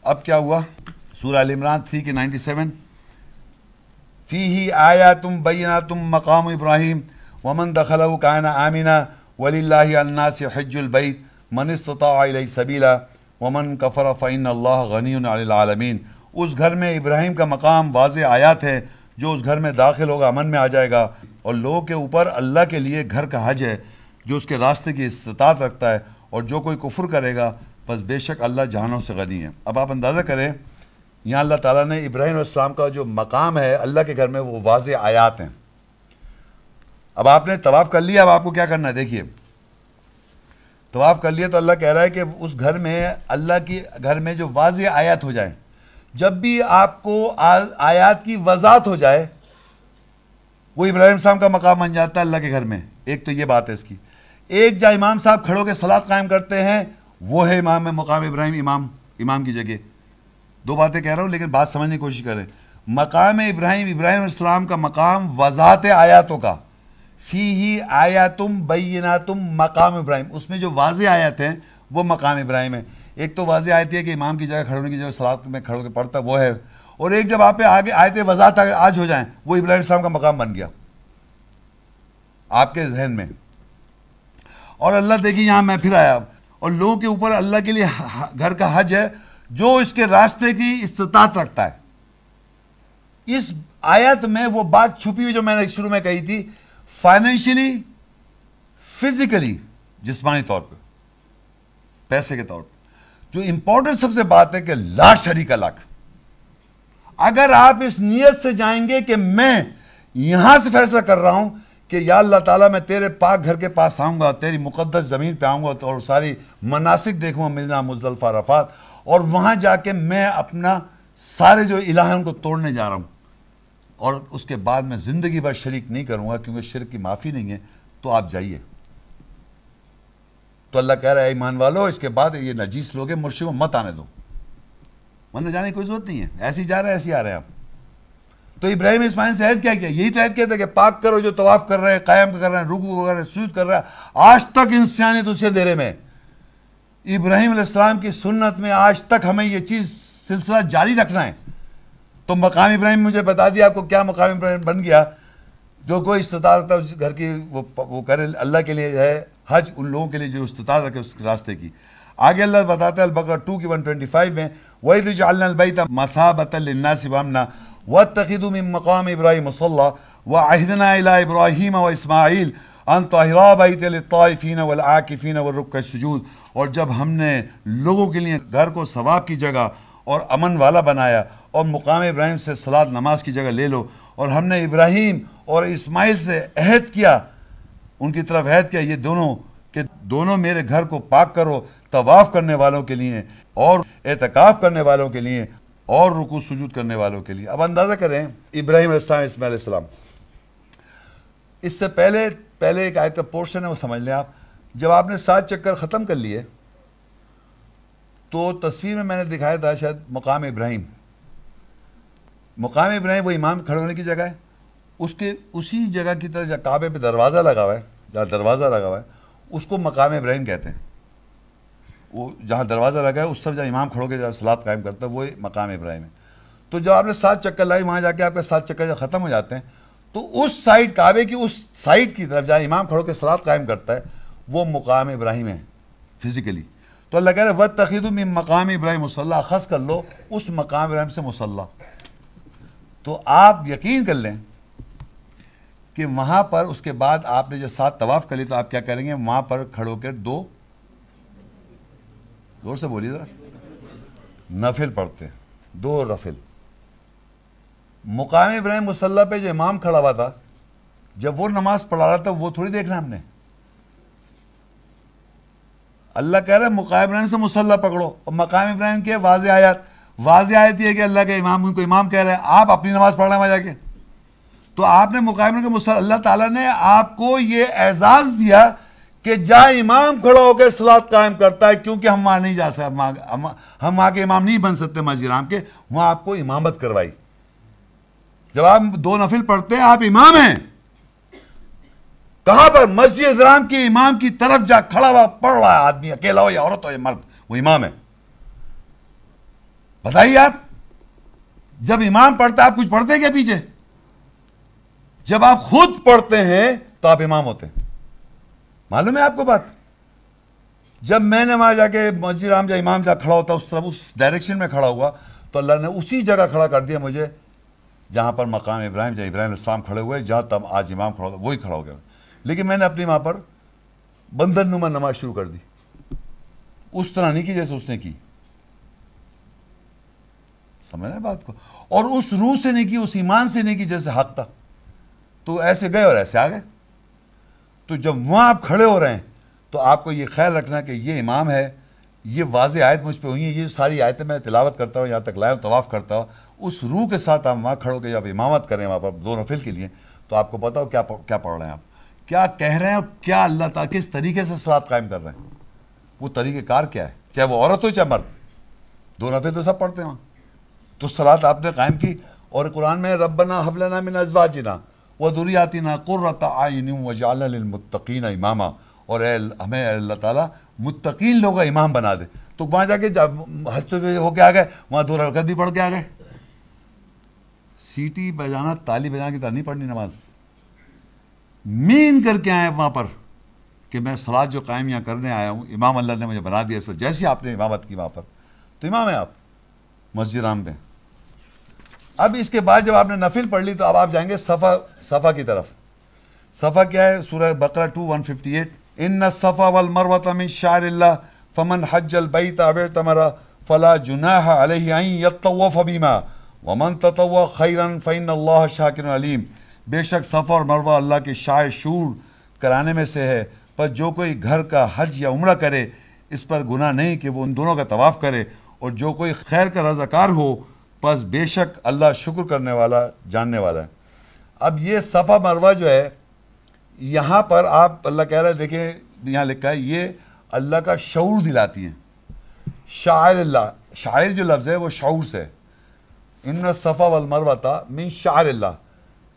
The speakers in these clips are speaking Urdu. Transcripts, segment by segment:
اب کیا ہوا؟ سورہ ال عمران 3 کے 97 فیہ آیاتم بیناتم مقام ابراہیم ومن دخلہ کان آمنا وللہ علی الناس حج البیت من استطاع الیہ سبیلا ومن کفر فإن اللہ غنی عن العالمین. اس گھر میں ابراہیم کا مقام واضح آیات ہے، جو اس گھر میں داخل ہوگا امن میں آ جائے گا. اور لوگوں کے اوپر اللہ کے لیے گھر کا حج ہے جو اس کے راستے کی استطاعت رکھتا ہے، اور جو کوئی کفر کرے گا بس بے شک اللہ جہانوں سے غنی ہے. اب آپ اندازہ کریں، یہاں اللہ تعالیٰ نے ابراہیم علیہ السلام کا جو مقام ہے اللہ کے گھر میں وہ واضح آیات ہیں. اب آپ نے طواف کر لیا، اب آپ کو کیا کرنا ہے؟ دیکھیے، طواف کر لیا تو اللہ کہہ رہا ہے کہ اس گھر میں، اللہ کی گھر میں جو واضح آیات ہو جائیں، جب بھی آپ کو آیات کی وضاحت ہو جائے وہ ابراہیم علیہ السلام کا مقام بن جاتا ہے اللہ کے گھر میں. ایک تو یہ بات ہے اس کی. ایک جہاں امام صاحب کھڑوں کے صلاۃ قائم کرتے ہیں وہ ہے امام میں مقام ابراہیم، امام کی جگہ. دو باتیں کہہ رہا ہوں لیکن بات سمجھنے کی کوشش کریں. مقام ابراہیم علیہ السلام کا مقام وضاحت آیاتوں کا، فیہ آیاتم بیناتم مقام ابراہیم، اس میں جو واضح آیات ہیں وہ مقام ابراہیم ہے. ایک تو واضح آیت ہے کہ امام کی جگہ کھڑونے کی جگہ صلاۃ میں کھڑو کے پڑھتا وہ ہے، اور ایک جب آپ پہ آگے آیت وضاحت آج ہو جائیں وہ ابراہیم علیہ السلام کا مقام بن گیا آپ کے ذہن میں. اور اللہ دیکھیے یہاں میں پھر آیا، اور لوگوں کے اوپر اللہ کے لیے گھر کا حج ہے جو اس کے راستے کی استطاعت رکھتا ہے. اس آیت میں وہ بات چھپی ہوئی جو میں نے شروع میں کہی تھی، فائنینشلی، فزیکلی، جسمانی طور پہ، پیسے کے طور پہ. جو امپورٹنٹ سب سے بات ہے کہ لا شریک لک. اگر آپ اس نیت سے جائیں گے کہ میں یہاں سے فیصلہ کر رہا ہوں کہ یا اللہ تعالیٰ میں تیرے پاک گھر کے پاس آؤں گا، تیری مقدس زمین پہ آؤں گا اور ساری مناسک دیکھوں گا، ملنا مزدلفہ عرفات، اور وہاں جا کے میں اپنا سارے جو الہ ہیں ان کو توڑنے جا رہا ہوں، اور اس کے بعد میں زندگی بھر شریک نہیں کروں گا کیونکہ شرک کی معافی نہیں ہے، تو آپ جائیے. تو اللہ کہہ رہا ہے ایمان والو، اس کے بعد یہ نجیس لوگ ہیں مرشد کو مت آنے دو، ورنہ جانے کی کوئی ضرورت نہیں ہے، ایسے ہی جا رہے ہیں ایسے ہی آ رہے ہیں آپ. تو ابراہیم اسماعیل سے عہد کیا کیا؟ یہی تو عہد کیا تھا کہ پاک کرو جو طواف کر رہے ہیں، قائم کر رہے ہیں، رکوع کر رہے ہیں، سجود کر رہے ہیں. آج تک انسانیت اسے دیرے میں، ابراہیم علیہ السلام کی سنت میں آج تک ہمیں یہ چیز سلسلہ جاری رکھنا ہے. تو مقام ابراہیم مجھے بتا دیا آپ کو کیا مقام ابراہیم بن گیا. جو کوئی استطاعت رکھتا ہے اس گھر کی وہ کرے، اللہ کے لیے ہے حج ان لوگوں کے لیے جو استطاعت رکھے اس راستے کی. آگے اللہ بتاتا ہے البقرہ 2 کی 125 میں، وَإِذْ جَعَلْنَا الْبَيْتَ مَثَابَةً لِلنَّاسِ وَأَمْنًا وَاتَّخِذُوا مِن مَّقَامِ إِبْرَاهِيمَ مُصَلًّى وَعَهِدْنَا إِلَىٰ إِبْرَاهِيمَ وَإِسْمَاعِيلَ أَن طَهِّرَا بَيْتِيَ لِلطَّائِفِينَ وَالْعَاكِفِينَ وَالرُّكَّعِ السُّجُودِ. اور جب ہم نے لوگوں کے لیے گھر کو ثواب کی جگہ اور امن والا بنایا، اور مقام ابراہیم سے صلاۃ نماز کی جگہ لے لو، اور ہم نے ابراہیم اور اسماعیل سے عہد کیا، ان کی طرف عہد کیا، یہ دونوں کہ دونوں میرے گھر کو پاک کرو طواف کرنے والوں کے لیے اور اعتکاف کرنے والوں کے لیے اور رکوع سجود کرنے والوں کے لیے. اب اندازہ کریں ابراہیم علیہ السلام، اسماعیل علیہ السلام. اس سے پہلے ایک آیت کا پورشن ہے وہ سمجھ لیں آپ. جب آپ نے 7 چکر ختم کر لیے تو تصویر میں نے دکھایا تھا شاید مقام ابراہیم. مقام ابراہیم وہ امام کھڑے ہونے کی جگہ ہے، اس کے اسی جگہ کی طرف جہاں کعبے پہ دروازہ لگا ہوا ہے، جہاں دروازہ لگا ہوا ہے اس کو مقام ابراہیم کہتے ہیں. وہ جہاں دروازہ لگا ہے اس طرف جہاں امام کھڑو کے جہاں صلاۃ قائم کرتا ہے وہ مقام ابراہیم ہے. تو جب آپ نے 7 چکر لائے، وہاں جا کے آپ کے 7 چکر جب ختم ہو جاتے ہیں تو اس سائڈ، کعبے کی اس سائڈ کی طرف جہاں امام کھڑو کے صلاۃ قائم کرتا ہے وہ مقام ابراہیم ہے فزیکلی. تو اللہ کہہ رہے ہیں وَاتَّخِذُوا مِن مَّقَامِ إِبْرَاهِيمَ مُصَلًّى، اخذ کر لو اس مقام ابراہیم سے مصلی. تو آپ یقین کر لیں کہ وہاں پر اس کے بعد آپ نے جب 7 طواف کر لی تو آپ کیا کریں گے؟ وہاں پر کھڑو کے 2 زور سے بولیے ذرا، نفل پڑھتے ہیں، 2 نفل. مقام ابراہیم مصلی پہ جو امام کھڑا ہوا تھا جب وہ نماز پڑھا رہا تھا وہ تھوڑی دیکھنا ہم نے. اللہ کہہ رہا ہے مقام ابراہیم سے مصلی پکڑو، اور مقام ابراہیم کے واضح آیت یہ ہے کہ اللہ کے امام ان کو امام کہہ رہے ہیں، آپ اپنی نماز پڑھ رہے ہیں وہاں جا کے. تو آپ نے مقام ابراہیم کے مصلی، اللہ تعالیٰ نے آپ کو یہ اعزاز دیا کہ جہاں امام کھڑا ہو کے صلاۃ قائم کرتا ہے، کیونکہ ہم وہاں نہیں جا سکتے، ہم وہاں کے امام نہیں بن سکتے مسجد حرام کے، وہاں آپ کو امامت کروائی. جب آپ 2 نفل پڑھتے ہیں آپ امام ہیں. کہاں پر؟ مسجد حرام کے امام کی طرف جا کھڑا ہوا پڑھ رہا ہے آدمی، اکیلا ہو یا عورت ہو یا مرد، وہ امام ہے. بتائیے آپ، جب امام پڑھتا ہے آپ کچھ پڑھتے ہیں کیا پیچھے؟ جب آپ خود پڑھتے ہیں تو آپ امام ہوتے ہیں. معلوم ہے آپ کو بات؟ جب میں نے وہاں جا کے مسجد رام جا امام جا کھڑا ہوتا اس طرف اس ڈائریکشن میں کھڑا ہوا تو اللہ نے اسی جگہ کھڑا کر دیا مجھے جہاں پر مقام ابراہیم، جہاں ابراہیم علیہ السلام کھڑے ہوئے، جہاں تب آج امام کھڑا ہوتا وہی کھڑا ہو گیا. لیکن میں نے اپنی وہاں پر بندر نما نماز شروع کر دی، اس طرح نہیں کی جیسے اس نے کی. سمجھ رہے بات کو؟ اور اس روح سے نہیں کی، اس ایمان سے نہیں کی جیسے حق تھا. تو ایسے گئے اور ایسے آ گئے. تو جب وہاں آپ کھڑے ہو رہے ہیں تو آپ کو یہ خیال رکھنا کہ یہ امام ہے، یہ واضح آیت مجھ پہ ہوئی ہیں، یہ ساری آیتیں میں تلاوت کرتا ہوں، یہاں تک لائے طواف کرتا ہوں، اس روح کے ساتھ آپ وہاں کھڑے ہو کے جب امامت کریں وہاں پر 2 نفل کے لیے، تو آپ کو پتا ہو کیا پڑھ رہے ہیں، آپ کیا کہہ رہے ہیں اور کیا اللہ تعالیٰ کس طریقے سے صلاۃ قائم کر رہے ہیں، وہ طریقہ کار کیا ہے، چاہے وہ عورت ہو چاہے مرد. 2 نفل تو سب پڑھتے ہیں وہاں. تو صلاۃ آپ نے قائم کی. اور قرآن میں ربنا هب لنا من ازواجنا وذریاتنا قرۃ اعین واجعلنا للمتقین اماما، اور ہمیں اللہ تعالیٰ متقین لوگوں کا امام بنا دے. تو وہاں جا کے جب حج ہو کے آ گئے وہاں 2 رکعت بھی پڑھ کے آ گئے. سیٹی بجانا، تالی بجانا کی طرح نہیں پڑھنی نماز. مین کر کے آئے وہاں پر کہ میں صلاۃ جو قائم یہاں کرنے آیا ہوں، امام اللہ نے مجھے بنا دیا اس وقت. جیسے آپ نے امامت کی وہاں پر تو امام ہیں آپ مسجد رام میں. اب اس کے بعد جب آپ نے نفل پڑھ لی تو اب آپ جائیں گے صفا کی طرف. صفا کیا ہے؟ سورہ بقرہ 2:158 ان الصفا والمروۃ من شعائر اللہ فمن حج البیت او اعتمر فلا جناح علیہ ان یطوف بہما ومن تطوع خیرا فإن اللہ شاکر علیم. بے شک صفا اور مروہ اللہ کے شعائر شور کرانے میں سے ہے، پر جو کوئی گھر کا حج یا عمرہ کرے اس پر گناہ نہیں کہ وہ ان دونوں کا طواف کرے، اور جو کوئی خیر کا رضاکار ہو پس بے شک اللہ شکر کرنے والا جاننے والا ہے. اب یہ صفا مروہ جو ہے یہاں پر آپ اللہ کہہ رہے ہیں، دیکھیں یہاں لکھا ہے یہ اللہ کا شعور دلاتی ہیں. شاعر اللہ، شاعر جو لفظ ہے وہ شعور سے، ان الصفا والمروۃ من شعائر اللہ،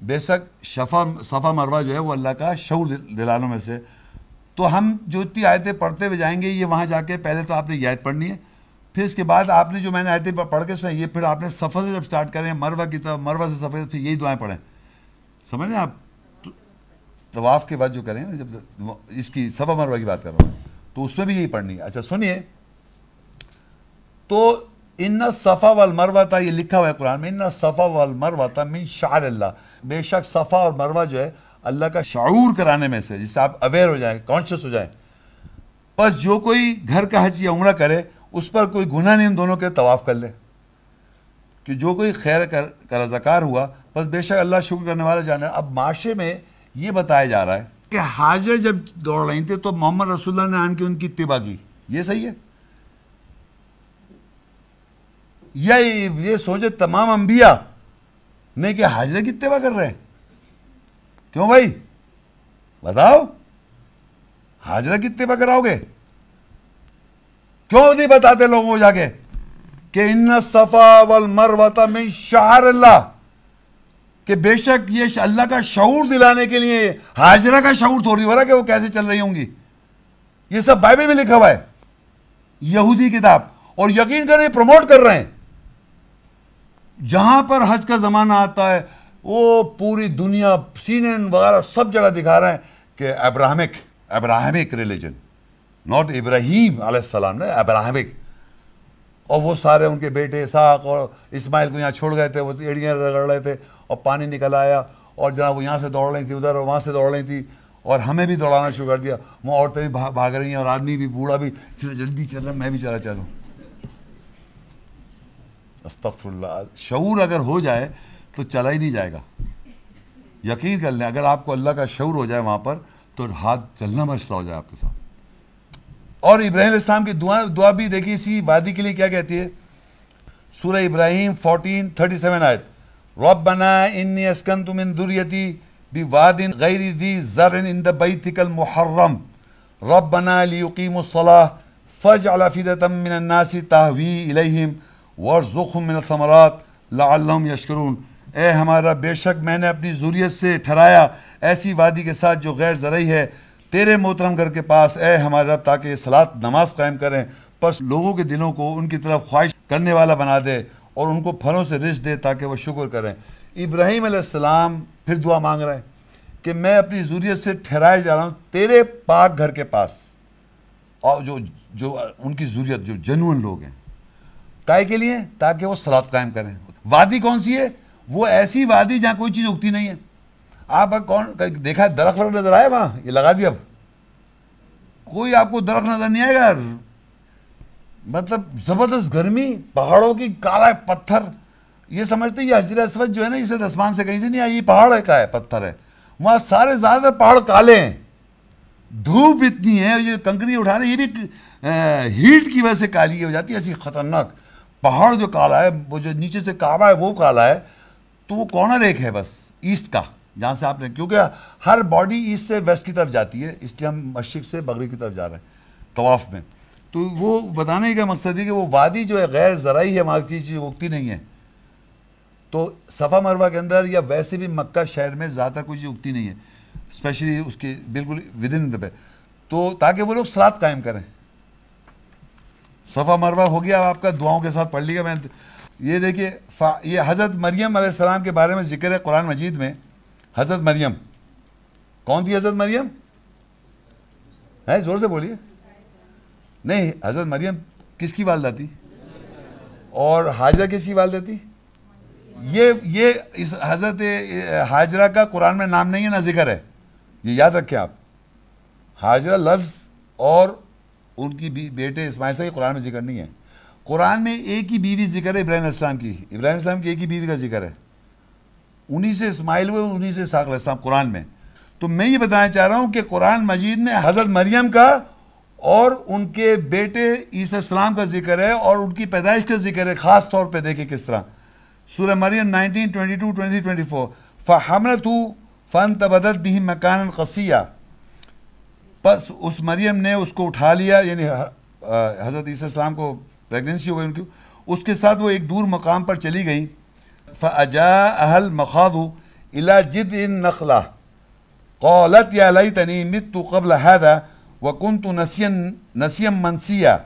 بے شک صفا مروہ جو ہے وہ اللہ کا شعور دلانوں میں سے. تو ہم جو اتنی آیتیں پڑھتے ہوئے جائیں گے، یہ وہاں جا کے پہلے تو آپ نے یہ آیت پڑھنی ہے، پھر اس کے بعد آپ نے جو میں نے آیتیں پڑھ کے سنائی، یہ پھر آپ نے صفا سے جب سٹارٹ کریں مروہ کی طرف، مروہ سے صفا، پھر یہی دعائیں پڑھیں. سمجھ رہے ہیں آپ؟ طواف کے بعد جو کریں نا، جب اس کی صفا مروہ کی بات کر رہا ہوں تو اس میں بھی یہی پڑھنی ہے. اچھا سنیے، تو ان الصفا والمروۃ یہ لکھا ہوا ہے قرآن میں، ان الصفا والمروۃ من شعائر اللہ، بے شک صفا اور مروہ جو ہے اللہ کا شعور کرانے میں سے، جس سے آپ اویئر ہو جائیں، کانشیس ہو جائیں. بس جو کوئی گھر کا حج یا عمرہ کرے اس پر کوئی گناہ نہیں، ان دونوں کے طواف کر لے، کہ جو کوئی خیر کا رضاکار ہوا بس بے شک اللہ شکر کرنے والا جانا. اب معاشرے میں یہ بتایا جا رہا ہے کہ حاجر جب دوڑ رہی تھیں تو محمد رسول اللہ نے آن کے ان کی اتباع کی، یہ صحیح ہے؟ یا یہ سوچے تمام انبیاء نہیں کہ حاجرہ کی اتباع کر رہے ہیں؟ کیوں بھائی بتاؤ، حاجرہ کی اتباع کراؤ گے؟ کیوں نہیں بتاتے لوگوں کو جا کے کہ ان الصفا والمروۃ من شعائر اللہ، کہ بے شک یہ اللہ کا شعور دلانے کے لیے. حاجرہ کا شعور تھوڑی ہو رہا کہ وہ کیسے چل رہی ہوں گی، یہ سب بائبل میں لکھا ہوا ہے، یہودی کتاب. اور یقین کریں پروموٹ کر رہے ہیں. جہاں پر حج کا زمانہ آتا ہے وہ پوری دنیا CNN وغیرہ سب جگہ دکھا رہے ہیں کہ ابراہمک ریلیجن، ناٹ ابراہیم علیہ السلام نے، ابراہمک. اور وہ سارے ان کے بیٹے اسحاق اور اسماعیل کو یہاں چھوڑ گئے تھے، وہ ایڑیاں رگڑ رہے تھے اور پانی نکل آیا، اور جناب وہ یہاں سے دوڑ رہی تھی ادھر اور وہاں سے دوڑ رہی تھی، اور ہمیں بھی دوڑانا شروع کر دیا. وہ عورتیں بھی بھاگ رہی ہیں اور آدمی بھی، بوڑھا بھی، جلدی چل رہا، میں بھی چلا چلوں. استغفر اللہ. شعور اگر ہو جائے تو چلا ہی نہیں جائے گا. یقین کر لیں اگر آپ کو اللہ کا شعور ہو جائے وہاں پر تو ہاتھ چلنا مسئلہ ہو جائے آپ کے ساتھ. اور ابراہیم علیہ السلام کی دعا بھی دیکھیے اسی وادی کے لیے کیا کہتی ہے. سورہ ابراہیم 14:37 آیت، ربنا انی اسکنت من ذریتی بواد غیر ذی زرع عند بیتک المحرم ربنا لیقیموا الصلاة فاجعل افئدة من الناس تہوی الیہم وارزقہم من الثمرات لعلہم یشکرون. اے ہمارا بے شک میں نے اپنی ذریت سے ٹھہرایا ایسی وادی کے ساتھ جو غیر زرعی ہے تیرے محترم گھر کے پاس، اے ہمارے رب، تاکہ یہ صلاۃ نماز قائم کریں، پس لوگوں کے دلوں کو ان کی طرف خواہش کرنے والا بنا دے اور ان کو پھلوں سے رزق دے تاکہ وہ شکر کریں۔ ابراہیم علیہ السلام پھر دعا مانگ رہے ہیں کہ میں اپنی ذریت سے ٹھہرائے جا رہا ہوں تیرے پاک گھر کے پاس، اور جو ان کی ذریت جو جنون لوگ ہیں، کائے کے لیے؟ تاکہ وہ صلاۃ قائم کریں۔ وادی کون سی ہے؟ وہ ایسی وادی جہاں کوئی چیز اگتی نہیں ہے۔ آپ کون دیکھا درخت ورخت نظر آئے وہاں؟ یہ لگا دیا، اب کوئی آپ کو درخت نظر نہیں آئے گا۔ مطلب زبردست گرمی، پہاڑوں کی کالا پتھر، یہ سمجھتے یہ حجر اسود جو ہے نا، اسے آسمان سے کہیں سے نہیں آئی، یہ پہاڑ کا ہے، پتھر ہے۔ وہاں سارے زیادہ پہاڑ کالے ہیں، دھوپ اتنی ہے، یہ کنکری اٹھا رہے، یہ بھی ہیٹ کی وجہ سے کالی ہو جاتی ہے، ایسی خطرناک۔ پہاڑ جو کالا ہے، وہ جو نیچے سے کعبہ ہے وہ کالا ہے، تو وہ کارنر ایک ہے بس ایسٹ کا، جہاں سے آپ نے، کیونکہ ہر باڈی ایسٹ سے ویسٹ کی طرف جاتی ہے، اس لیے ہم مشرق سے مغرب کی طرف جا رہے ہیں طواف میں۔ تو وہ بتانے کا مقصد ہے کہ وہ وادی جو ہے غیر زرعی ہے، وہاں کی چیز اگتی نہیں ہے۔ تو صفا مروہ کے اندر یا ویسے بھی مکہ شہر میں زیادہ کوئی چیز اگتی نہیں ہے، اسپیشلی اس کے بالکل ودن پہ، تو تاکہ وہ لوگ صلاۃ قائم کریں۔ صفا مروہ ہو گیا آپ کا، دعاؤں کے ساتھ پڑھ لیے گا میں۔ یہ دیکھیے یہ حضرت مریم علیہ السلام کے بارے میں ذکر ہے قرآن مجید میں۔ حضرت مریم کون تھی؟ حضرت مریم ہے، زور سے بولیے۔ نہیں، حضرت مریم کس کی والدہ تھی؟ اور حاجرہ کس کی والدہ تھی؟ یہ اس حضرت حاجرہ کا قرآن میں نام نہیں ہے، نہ ذکر ہے، یہ یاد رکھیں آپ۔ حاجرہ لفظ اور ان کی بیٹے اسماعیل سے قرآن میں ذکر نہیں ہے۔ قرآن میں ایک ہی بیوی ذکر ہے، ابراہیم علیہ السلام کی۔ ابراہیم علیہ السلام کی ایک ہی بیوی کا ذکر ہے، انہی سے اسماعیل ہوئے، انہی سے اسحاق علیہ السلام قرآن میں۔ تو میں یہ بتانا چاہ رہا ہوں کہ قرآن مجید میں حضرت مریم کا اور ان کے بیٹے عیسیٰ السلام کا ذکر ہے، اور ان کی پیدائش کا ذکر ہے، خاص طور پہ دیکھیں کس طرح۔ سورہ مریم 19, 22, 23, 24 فَحَمْلَتُهُ فَانْتَبَذَتْ بِهِ مَكَانًا قَصِيًّا، بس اس مریم نے اس کو اٹھا لیا، یعنی حضرت عیسیٰ السلام کو پریگننسی ہو گئی ان کی، اس کے ساتھ وہ ایک دور مقام پر چلی گئی۔ فَأَجَاءَهَا الْمَخَاضُ إِلَى جِذْعِ النَّخْلَةِ قَالَتْ يَا لَيْتَنِي مِتُّ قَبْلَ هَذَا وَكُنْتُ نَسِيًّا مَنْسِيًّا،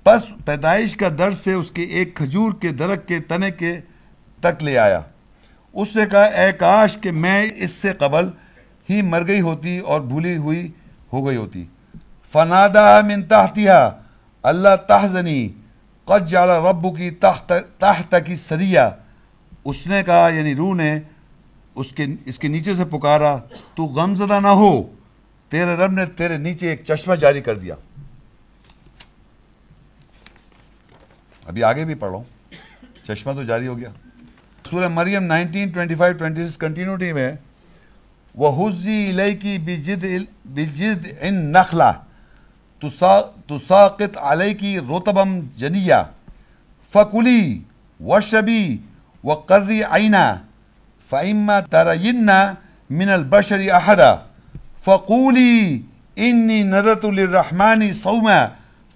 بس پیدائش کا در سے اس کے ایک کھجور کے درخت کے تنے کے تک لے آیا۔ اس نے کہا اے کاش کہ میں اس سے قبل ہی مر گئی ہوتی اور بھولی ہوئی ہو گئی ہوتی۔ فناداها من تحتها اللہ تحزنی قد جعل ربکی تحتکی سریا، اس نے کہا یعنی روح نے اس کے نیچے سے پکارا تو غمزدہ نہ ہو، تیرے رب نے تیرے نیچے ایک چشمہ جاری کر دیا۔ ابھی آگے بھی پڑھ رہا ہوں، چشمہ تو جاری ہو گیا۔ سورہ مریم 19, 25, 26 کنٹینیوٹی میں وَهُزِّي إِلَيْكِ بِجِذْعِ النَّخْلَةِ تُسَاقِطْ عَلَيْكِ رُطَبًا جَنِيًّا فَكُلِي وَاشْرَبِي وَقَرِّي عَيْنًا فَإِمَّا تَرَيِنَّ مِنَ الْبَشَرِ أَحَدًا فَقُولِي إِنِّي نَذَرْتُ لِلرَّحْمَنِ صَوْمًا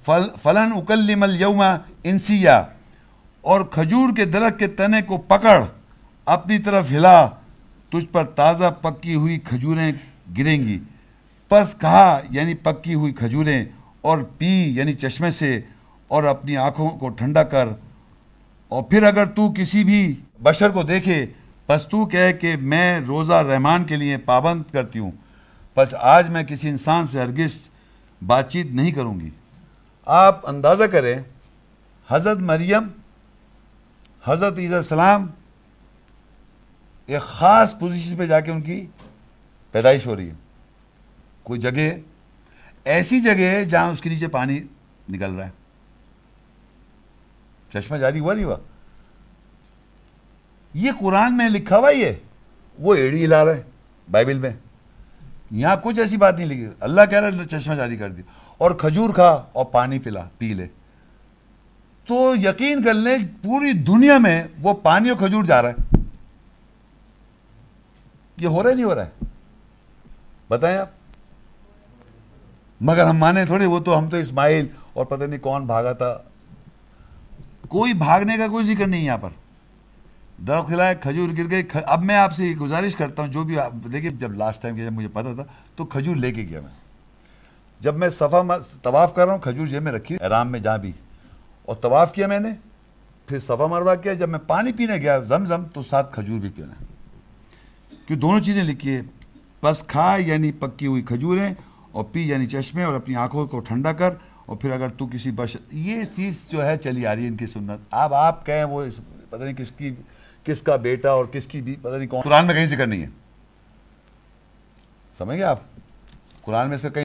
فَلَنْ أُكَلِّمَ الْيَوْمَ إِنسِيًّا، اور کھجور کے درخت کے تنے کو پکڑ، اپنی طرف ہلا، تجھ پر تازہ پکی ہوئی کھجوریں گریں گی۔ پس کہا یعنی پکی ہوئی کھجوریں، اور پی یعنی چشمے سے، اور اپنی آنکھوں کو ٹھنڈا کر، اور پھر اگر تو کسی بھی بشر کو دیکھے پس تو کہے کہ میں روزہ رحمان کے لیے پابند کرتی ہوں، پس آج میں کسی انسان سے ہرگز بات چیت نہیں کروں گی۔ آپ اندازہ کریں حضرت مریم، حضرت عیسیٰ السلام، ایک خاص پوزیشن پہ جا کے ان کی پیدائش ہو رہی ہے، کوئی جگہ ایسی جگہ ہے جہاں اس کے نیچے پانی نکل رہا ہے، چشمہ جاری ہوا نہیں ہوا؟ یہ قرآن میں لکھا ہوا ہی ہے، وہ ایڑی ہلا رہا ہے بائبل میں، یہاں کچھ ایسی بات نہیں لکھی۔ اللہ کہہ رہا ہے چشمہ جاری کر دی، اور کھجور کھا اور پانی پی لے، تو یقین کر لیں پوری دنیا میں وہ پانی اور کھجور جا رہا ہے۔ یہ ہو رہا ہے نہیں ہو رہا ہے؟ بتائیں آپ۔ مگر ہم مانے تھوڑی، وہ تو ہم تو اسماعیل اور پتہ نہیں کون بھاگا تھا، کوئی بھاگنے کا کوئی ذکر نہیں یہاں پر۔ درخت کھلائے، کھجور گر گئی۔ اب میں آپ سے یہ گزارش کرتا ہوں، جو بھی آپ دیکھیے، جب لاسٹ ٹائم جب مجھے پتا تھا تو کھجور لے کے گیا میں، جب میں طواف کر رہا ہوں کھجور جیب میں رکھی احرام میں جہاں بھی، اور طواف کیا میں نے، پھر صفا مروا کیا، جب میں پانی پینے گیا زمزم تو ساتھ کھجور بھی پینا ہے، کہ دونوں چیزیں لکھی ہے. پس کھا یعنی پکی ہوئی کھجوریں، اور پی یعنی چشمے، اور اپنی آنکھوں کو ٹھنڈا کر، اور پھر اگر تو کسی یہ چیز جو ہے چلی آ رہی ہے ان کی سنت. اب آپ کہیں وہ پتہ نہیں کس کا بیٹا اور کس کی بھی پتہ نہیں کون، قرآن میں کہیں ذکر نہیں ہے. سمجھ گئے آپ؟ قرآن میں سے کہیں